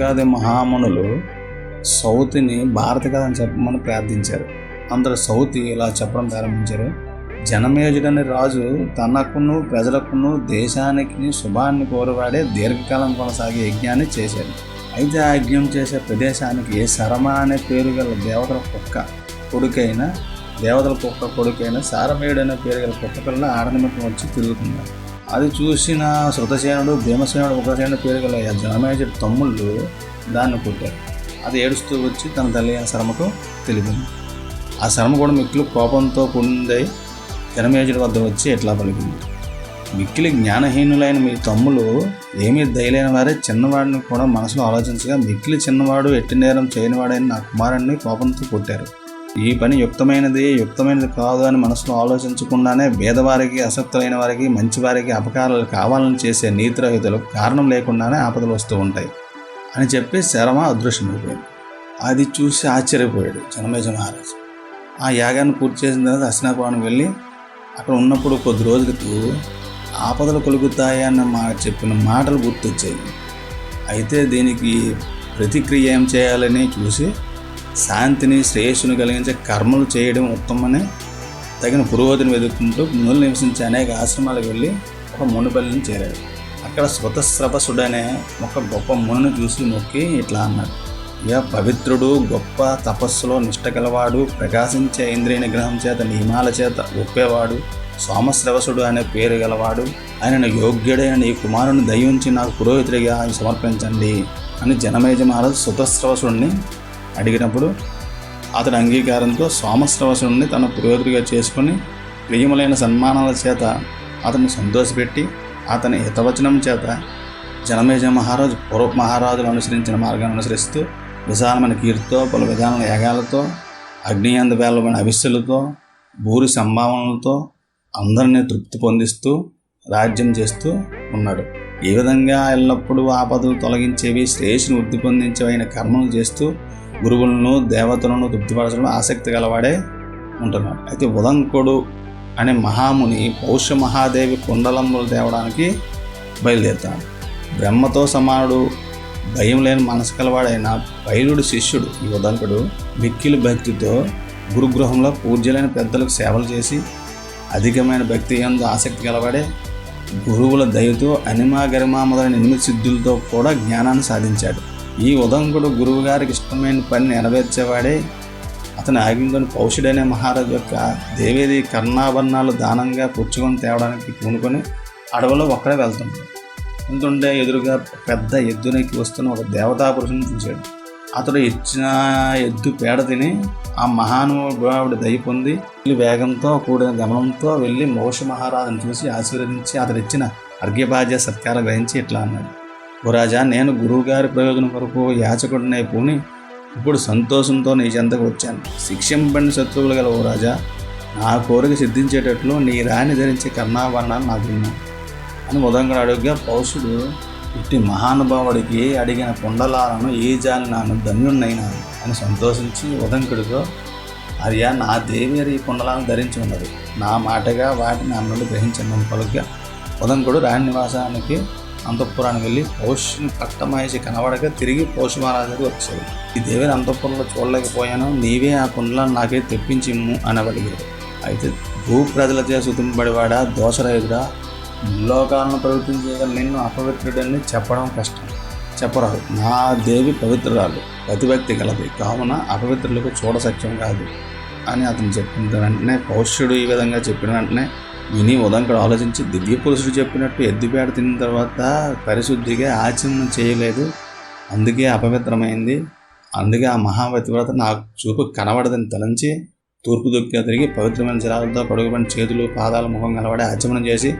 శౌనకాది మహామునులు సౌతిని భారత కథ అని చెప్పమని ప్రార్థించారు. అందరూ సౌతి ఇలా చెప్పడం ప్రారంభించారు. జనమేజుడని రాజు తనకును ప్రజలకును దేశానికి శుభాన్ని కోరువాడే దీర్ఘకాలం కొనసాగే యజ్ఞాన్ని చేశాడు. అయితే ఆ యజ్ఞం చేసే ప్రదేశానికి శరమ అనే పేరు గల దేవతల కుక్క కొడుకైన సారమేయుడు అనే పేరు గల కుక్క పిల్ల ఆడనిమిత్తం వచ్చి తిరుగుతున్నారు. అది చూసిన శృతసేనుడు, భీమసేనుడు, ఉగ్రసేనుడు పేరు గల జనమేజుడు తమ్ముళ్ళు దాన్ని కొట్టారు. అది ఏడుస్తూ వచ్చి తన తల్లి అయిన శరమకు తెలిపింది. ఆ శరమ కూడా మిక్కిలి కోపంతో కూడిందై జనమేజుడి వద్ద వచ్చి ఎట్లా పలికింది: మిక్కిలి జ్ఞానహీనులైన మీ తమ్ములు ఏమీ దయలేని వారే చిన్నవాడిని కూడా మనసులో ఆలోచించగా మిక్కిలి చిన్నవాడు ఎట్టి నేరం చేయనివాడని నా కుమారుణ్ణి కోపంతో కొట్టారు. ఈ పని యుక్తమైనది కాదు అని మనసులో ఆలోచించకుండానే భేదవారికి, అసక్తులైన వారికి, మంచివారికి అపకారాలు కావాలని చేసే నీతిరహితులకు కారణం లేకుండానే ఆపదలు వస్తూ ఉంటాయి అని చెప్పి శరమ అదృశ్యమైపోయింది. అది చూసి ఆశ్చర్యపోయాడు జనమేజ మహారాజు. ఆ యాగాన్ని పూర్తి చేసిన తర్వాత హస్తినాపురానికి వెళ్ళి అక్కడ ఉన్నప్పుడు కొద్ది రోజులకు ఆపదలు కలుగుతాయి అన్న చెప్పిన మాటలు గుర్తొచ్చాయి. అయితే దీనికి ప్రతిక్రియ ఏం చేయాలని చూసి శాంతిని, శ్రేయస్సును కలిగించే కర్మలు చేయడం ఉత్తమని తగిన పురోగతిని వెతుక్కుంటూ మునులు నివసించే అనేక ఆశ్రమాలకు వెళ్ళి ఒక మునిపల్లిని చేరాడు. అక్కడ స్వతస్రవసుడనే ఒక గొప్ప మునిని చూసి మొక్కి ఇట్లా అన్నాడు: ఇక పవిత్రుడు, గొప్ప తపస్సులో నిష్ట గలవాడు, ప్రకాశించే ఇంద్రియ నిగ్రహం చేత నియమాల చేత ఒప్పేవాడు, సోమశ్రవసుడు అనే పేరు గలవాడు, ఆయన యోగ్యుడైన నీ కుమారుని దయించి నాకు పురోహితుడిగా ఆయన సమర్పించండి అని జనమేజ మహారాజు సుతస్రవసుడిని అడిగినప్పుడు అతడి అంగీకారంతో సోమశ్రవసుడిని తన పురోహితుడిగా చేసుకుని ప్రియములైన సన్మానాల చేత అతన్ని సంతోషపెట్టి అతని హితవచనం చేత జనమేజ మహారాజు పూర్వ మహారాజులు అనుసరించిన మార్గాన్ని అనుసరిస్తూ విశాలమైన కీర్తితో, పలు విధానాల యాగాలతో, అగ్నియందు వేలమైన అవిస్సులతో, భూరి సంభావనలతో అందరినీ తృప్తి పొందిస్తూ రాజ్యం చేస్తూ ఉన్నాడు. ఈ విధంగా ఎల్లప్పుడూ ఆపదలు తొలగించేవి, శ్రేయస్సును వృద్ధి పొందించేవైన కర్మలు చేస్తూ గురువులను, దేవతలను తృప్తిపరచడం ఆసక్తి గలవాడే ఉంటున్నాడు. అయితే ఉదంకుడు అనే మహాముని పౌష్య మహాదేవి కుండలములు తేవడానికి బయలుదేరుతాడు. బ్రహ్మతో సమానుడు, భయం లేని మనసు కలవాడైన బైలుడు శిష్యుడు ఈ ఉదంకుడు మిక్కిలి భక్తితో గురుగృహంలో పూజ్యులైన పెద్దలకు సేవలు చేసి అధికమైన భక్తి యందు ఆసక్తి గలవాడే గురువుల దయతో అనిమా గరిమా మొదలైన 8 సిద్ధులతో కూడా జ్ఞానాన్ని సాధించాడు. ఈ ఉదంకుడు గురువు గారికి ఇష్టమైన పని నెరవేర్చేవాడే. అతని ఆజ్ఞతోని పౌషుడైన మహారాజు యొక్క దేవేది కర్ణాభరణాలు దానంగా పుచ్చుకొని తేవడానికి పూనుకొని అడవిలో ఒక్కడే వెళ్తుంటే ఎదురుగా పెద్ద ఎద్దునెక్కి వస్తున్న ఒక దేవతా పురుషుని చూశాడు. అతడు ఇచ్చిన ఎద్దు పేడ తిని ఆ మహానుభావుడి దయ పొంది వేగంతో కూడిన గమనంతో వెళ్ళి మోష మహారాజును చూసి ఆశీర్వదించి అతడిచ్చిన అర్ఘ్యభాజ్య సత్కారం గ్రహించి ఇట్లా అన్నాడు: గురాజా, నేను గురువుగారి ప్రయోజనం కొరకు యాచకుడినై పూని ఇప్పుడు సంతోషంతో నీ చెంతకు వచ్చాను. శిక్షింపబడిన శత్రువులు గల ఓ రాజా, నా కోరిక సిద్ధించేటట్లు నీ రాణి ధరించే కర్ణాభరణాలు నాకున్నాయి అని ఉదంకుడు అడుగుగా పౌషుడు ఇట్టి మహానుభావుడికి అడిగిన కుండలాలను ఈ జాలి నాను ధన్యున్నైనాను అని సంతోషించి ఉదంకుడితో: అయ్యా, నా దేవేరి ఈ కుండలాలను ధరించి ఉన్నది, నా మాటగా వాటిని అన్నుడు గ్రహించను పలుగ్గా ఉదంకుడు రాణి నివాసానికి అంతఃపురానికి వెళ్ళి పౌష్ని పట్టమాయిసి కనబడగా తిరిగి పౌష మహారాజుకి వచ్చాడు. ఈ దేవేరి అంతఃపురంలో చూడలేకపోయాను, నీవే ఆ కుండలను నాకే తెప్పించిమ్ము అనబడిగాడు. అయితే భూప్రజలచే సుతింపబడివాడా, దోషరహితుడా, లోకాలను ప్రవర్తించగల నిన్ను అపవిత్రుడని చెప్పడం కష్టం, చెప్పరాదు. నా దేవి పవిత్రురాలు, ప్రతిభక్తి గలది, కావున అపవిత్రులకు చూడసత్యం కాదు అని అతను చెప్పిన వెంటనే పౌష్యుడు ఈ విధంగా చెప్పిన వెంటనే విని ఉదంకుడు ఆలోచించి, దివ్య పురుషుడు చెప్పినట్టు ఎద్దుపేడ తిన్న తర్వాత పరిశుద్ధిగా ఆచరణ చేయలేదు, అందుకే అపవిత్రమైంది, అందుకే ఆ మహాపతివ్రత నాకు చూపు కనబడదని తలంచి తూర్పు దిక్కుగా తిరిగి పవిత్రమైన జలాలతో కడుగుబడిన చేతులు, పాదాల ముఖం కనబడి ఆచమనం చేసి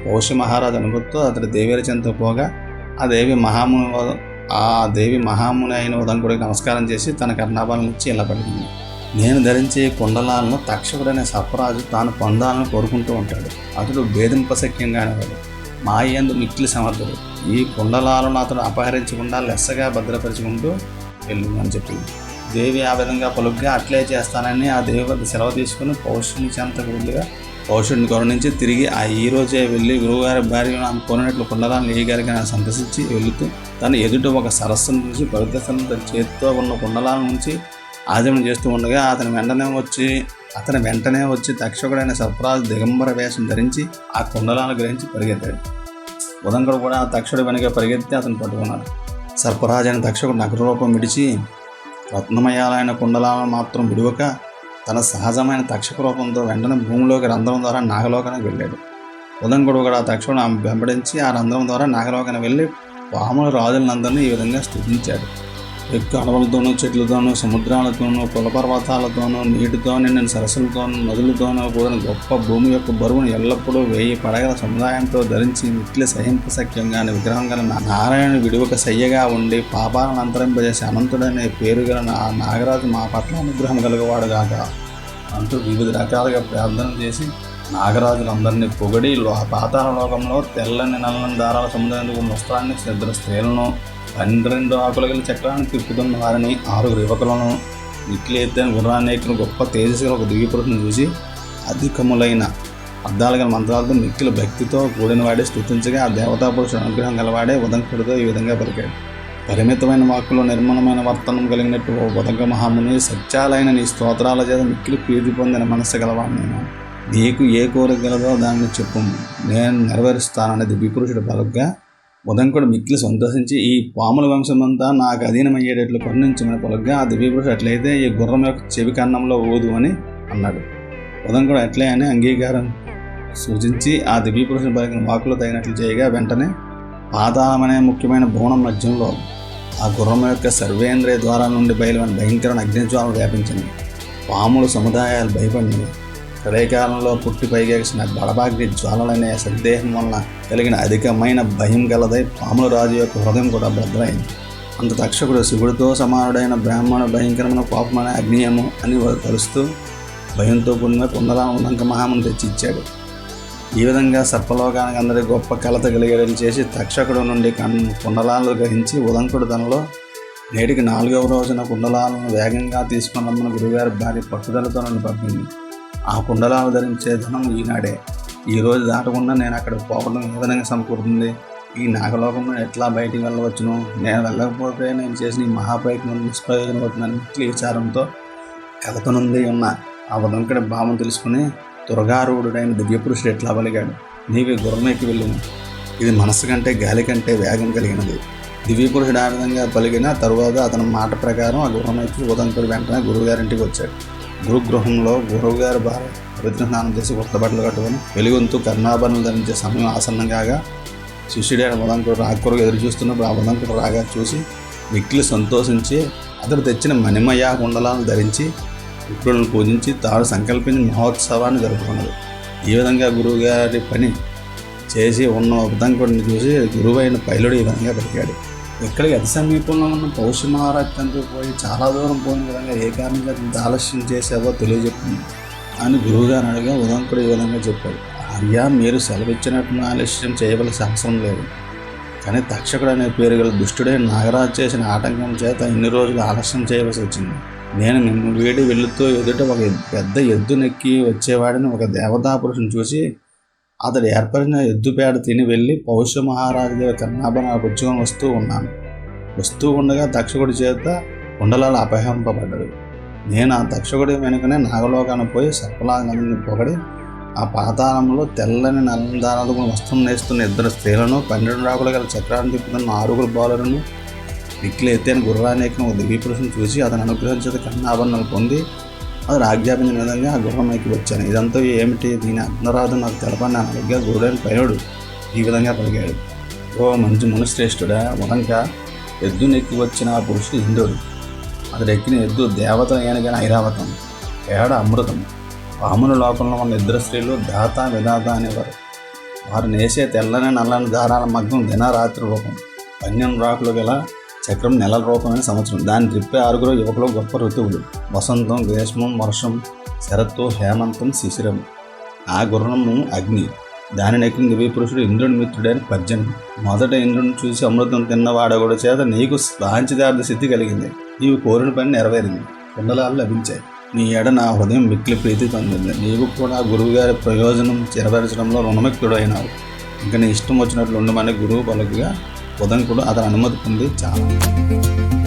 పౌష్య మహారాజు అనుభూతితో అతడి దేవేరి చెంత పోగా ఆ దేవి మహాముని అయిన ఉదంకుడికి నమస్కారం చేసి తన కర్ణాభరణాలను ఇచ్చి ఇలా పలికింది: నేను ధరించే కుండలాలను తక్షకుడనే సర్పరాజు తాను పొందాలని కోరుకుంటూ ఉంటాడు. అతడు భేదింపశక్యంగా అనేవాడు, మాయందు మిక్కిలి సమర్థుడు. ఈ కుండలాలను అతడు అపహరించకుండా లెస్సగా భద్రపరుచుకుంటూ వెళ్ళు అని చెప్పింది. దేవి ఆ విధంగా పలుగ్గా అట్లే చేస్తానని ఆ దేవి వద్ద సెలవు తీసుకుని పౌష్యుని చెంతకు వెళ్ళగా పౌరుషుడిని కరుణించి తిరిగి ఈ రోజే వెళ్ళి గురువుగారి భార్యను ఆమె కోరినట్లు కుండలాలను వేయగారికి ఆయన సందర్శించి వెళుతూ తను ఎదుట ఒక సరస్సును చూసి పవిత్రతను తన చేతితో ఉన్న కుండలాల నుంచి ఆచమనం చేస్తూ ఉండగా అతని వెంటనే వచ్చి తక్షకుడైన సర్పరాజు దిగంబర వేషం ధరించి ఆ కుండలాలను గ్రహించి పరిగెత్తాడు. ఉదంకుడు కూడా ఆ తక్షకుడి వెనుక పరిగెత్తి అతను పట్టుకున్నాడు. సర్పరాజు అయిన తక్షకుడు నగరరూపం విడిచి రత్నమయాలైన కుండలాలను మాత్రం విడువక తన సహజమైన తక్షక రూపంతో వెంటనే భూమిలోకి రంధ్రం ద్వారా నాగలోకానికి వెళ్ళాడు. ఉదంకుడు కూడా ఆ తక్షకుడు వెంబడించి ఆ రంధ్రం ద్వారా నాగలోకానికి వెళ్ళి పాముల రాజులందరినీ ఈ విధంగా స్తుతించాడు. ఎక్కువ అడవులతోనూ, చెట్లతోనూ, సముద్రాలతోనూ, కులపర్వతాలతోనూ, నీటితో నిండిన సరస్సులతోనూ, నదులతోనూ కూడిన గొప్ప భూమి యొక్క బరువును ఎల్లప్పుడూ 1000 పడగల సముదాయంతో ధరించి మిక్కిలి సహింపశక్యంగా విగ్రహం గల నారాయణుడు విడువక సయ్యగా ఉండి పాపాలను అంతరింపజేసి అనంతుడనే పేరు గల నాగరాజు మా పట్ల అనుగ్రహం కలుగవాడుగాక అంటూ వివిధ రకాలుగా ప్రార్థన చేసి నాగరాజులందరినీ పొగడి పాతాళ లోకంలో తెల్లని నల్లని దారాల సముదాయం వస్త్రాన్ని 2 స్త్రీలను 12 ఆకుల గల చక్రాన్ని తిప్పుతున్న వారిని 6 యువకులను మిక్కిలి ఎత్తైన గుర్రాన్ని ఎక్కిన గొప్ప తేజస్సుగా ఒక దివ్యపురుషుని చూసి అధికములైన అద్దాలు గల మంత్రాలతో మిక్కిలి భక్తితో కూడిన వాడే స్తుతించగా ఆ దేవతా పురుషుడు అనుగ్రహం గలవాడే ఉదంకుడితో ఈ విధంగా పలికాడు. పరిమితమైన వాక్కులో నిర్మలమైన వర్తనం కలిగినట్టు ఓ ఉదంక మహాముని, సత్యాలైన నీ స్తోత్రాల చేత మిక్కిలి ప్రీతి పొందిన మనస్సు గలవాడు నేను. నీకు ఏ కోరిక గలదో దాన్ని చెప్పు, నేను నెరవేరుస్తానని దివ్యపురుషుడు పలుగ్గా ఉదంకుడు మిక్కిలి సంతోషించి ఈ పాముల వంశమంతా నాకు అధీనమయ్యేటట్లు కరుణించమని పలుగ్గా ఆ దివ్యపురుషుడు అట్లయితే ఈ గుర్రం యొక్క చెవి కన్నంలో ఊదు అని అన్నాడు. ఉదంకుడు అట్లే అని అంగీకారం సూచించి ఆ దివ్యపురుషుని పలికిన వాకులు తగినట్లు చేయగా వెంటనే పాతాళమనే ముఖ్యమైన భవనం మధ్యంలో ఆ గుర్రం యొక్క సర్వేంద్రియ ద్వారాల నుండి బయలువైన భయంకరమైన అగ్నిజ్వాలలు వ్యాపించింది. పాముల సముదాయాలు భయపడినవి. ప్రళయకాలంలో పుట్టి పైగేసిన బడబాగ్ని జ్వాలలనే సందేహం వలన కలిగిన అధికమైన భయం గలదై పాముల రాజు యొక్క హృదయం కూడా భద్రైంది. అంత తక్షకుడు శివుడితో సమానుడైన బ్రాహ్మణ భయంకరమైన కోపమైన అగ్నియము అని తలుస్తూ భయంతో కూడిన కుండలాలను ఉదంక మహాముని తెచ్చిచ్చాడు. ఈ విధంగా సర్పలోకానికి అందరి గొప్ప కలత కలిగేటట్లు చేసి తక్షకుడు నుండి కుండలాలను గ్రహించి ఉదంకుడు తనలో నేటికి 4వ రోజున కుండలాలను వేగంగా తీసుకున్నమ్మని గురుగారి భార్య పట్టుదలతో నన్ను పంపింది. ఆ కుండలాలు ధరించే ధనం ఈనాడే. ఈ రోజు దాటకుండా నేను అక్కడికి పోవడం ఏ విధంగా సమకూరుతుంది? ఈ నాగలోకంలో ఎట్లా బయటికి వెళ్ళవచ్చును? నేను వెళ్ళకపోతే నేను చేసిన ఈ మహాప్రయత్నం నిష్ప్రయోజనం అవుతుందని మిక్కిలి విచారంతో కలతనుంది ఉన్న ఆ ఉదంకుడి భావం తెలుసుకుని దుర్గారూఢుడైన దివ్యపురుషుడు ఎట్లా పలికాడు, నీవి గుర్రమెక్కి వెళ్ళిన ఇది మనస్సు కంటే గాలి కంటే వేగం కలిగినది. దివ్యపురుషుడు ఆ విధంగా పలికిన తరువాత అతని మాట ప్రకారం ఆ గుర్రమెక్కి ఉదంకుడు వెంటనే గురువుగారింటికి వచ్చాడు. గురుగృహంలో గురువుగారి భార్య పవిత్ర స్నానం చేసి కొత్త బట్టలు కట్టుకొని వెలుగొంతు కర్ణాభరణలు ధరించే సమయం ఆసన్నం కాగా శిష్యుడైన ఉదంకుడు రాకూరగా ఎదురు చూస్తున్నప్పుడు ఆ ఉదంకుడు రాగా చూసి మిక్కిలి సంతోషించి అతడు తెచ్చిన మణిమయ కుండలాలను ధరించి విప్రులను పూజించి తాను సంకల్పించిన మహోత్సవాన్ని జరుపుకున్నది. ఈ విధంగా గురువుగారి పని చేసి ఉన్న ఉదంకుడిని చూసి గురువైన పైలుడు ఈ విధంగా పలికాడు. ఇక్కడికి అతి సమీపంలో ఉన్న పౌష్య మహారాజ్ తండ్రి పోయి చాలా దూరం పోయిన విధంగా ఏ కారణంగా ఇంత ఆలస్యం చేసావో తెలియజెప్పింది అని గురువుగారు అడగా ఉదంకుడు ఈ విధంగా చెప్పాడు. ఆర్య, మీరు సెలవిచ్చినట్టు ఆలస్యం చేయవలసిన అవసరం లేదు. కానీ తక్షకుడు అనే పేరు గల దుష్టుడే నాగరాజు చేసిన ఆటంకం చేత ఇన్ని రోజులు ఆలస్యం చేయవలసి వచ్చింది. నేను నిన్ను వేడి వెళ్తూ ఎదుట ఒక పెద్ద ఎద్దు నెక్కి వచ్చేవాడిని ఒక దేవతా పురుషుని చూసి అతడు ఏర్పడిన ఎద్దుపేడ తిని వెళ్ళి పౌష్య మహారాజు దేవ కర్ణాభరణాలు పుచ్చుకొని వస్తూ ఉండగా తక్షకుడి చేత కుండలాలు అపహరింపబడ్డాడు. నేను ఆ తక్షకుడి వెనుకనే నాగలోకాన్ని పోయి సర్పలాగని పొగడి ఆ పాతాళంలో తెల్లని నల్లని దారాలకు వస్త్రం నేస్తున్న 2 స్త్రీలను 12 ఆకుల గల చక్రాన్ని తిప్పుతున్న 6 బాలులను మిక్కిలి ఎత్తైన గుర్రాన్ని ఎక్కిన ఒక దివ్యపురుషుని చూసి అతను అనుగ్రహించేది కర్ణాభరణాలు పొంది అతను ఆజ్ఞాపించిన విధంగా ఆ గుర్రం ఎక్కి వచ్చాను. ఇదంతా ఏమిటి? దీని అగ్నరాధు నాకు తెలపని అడిగా గురుడైన పైనుడు ఈ విధంగా పలికాడు. ఓ మంచి మునిశ్రేష్ఠుడా, ఉదంక, ఎద్దు నెక్కి వచ్చిన ఆ పురుషుడు ఇంద్రుడు. అతడు ఎక్కిన ఎద్దు దేవత ఏనగైన ఐరావతం, పేడ అమృతం. పాముల లోకంలో ఉన్న 2 స్త్రీలు దాత విధాత అనేవారు. వారు నేసే తెల్లని నల్లని దారాల మగ్గం దినరాత్రి రూపం, 12 రాకులు గల చక్రం నెలల రూపమైన సంవత్సరం. దాన్ని త్రిప్పే 6 యువకులు గొప్ప ఋతువులు: వసంతం, గ్రీష్మం, వర్షం, శరత్తు, హేమంతం, శిశిరం. ఆ గుర్రము అగ్ని. దానిని ఎక్కిన దివ్యపురుషుడు ఇంద్రుని మిత్రుడైన పర్జన్యుడు. మొదట ఇంద్రుని చూసి అమృతం తిన్నవాడగుడు చేత నీకు వాంఛితార్థ సిద్ధి కలిగింది. నీవు కోరిన పని నెరవేరింది. కుండలాలు లభించాయి. నీ ఎడ నా హృదయం మిక్కిలి ప్రీతి పొందింది. నీవు కూడా గురువుగారి ప్రయోజనం నెరవేర్చడంలో రుణమిక్కుడు అయినావు. ఇంకా నీ ఇష్టం వచ్చినట్లు ఉండమని గురువు పలుకుగా ఉదంకుడు అతని అనుమతి పొంది చాలా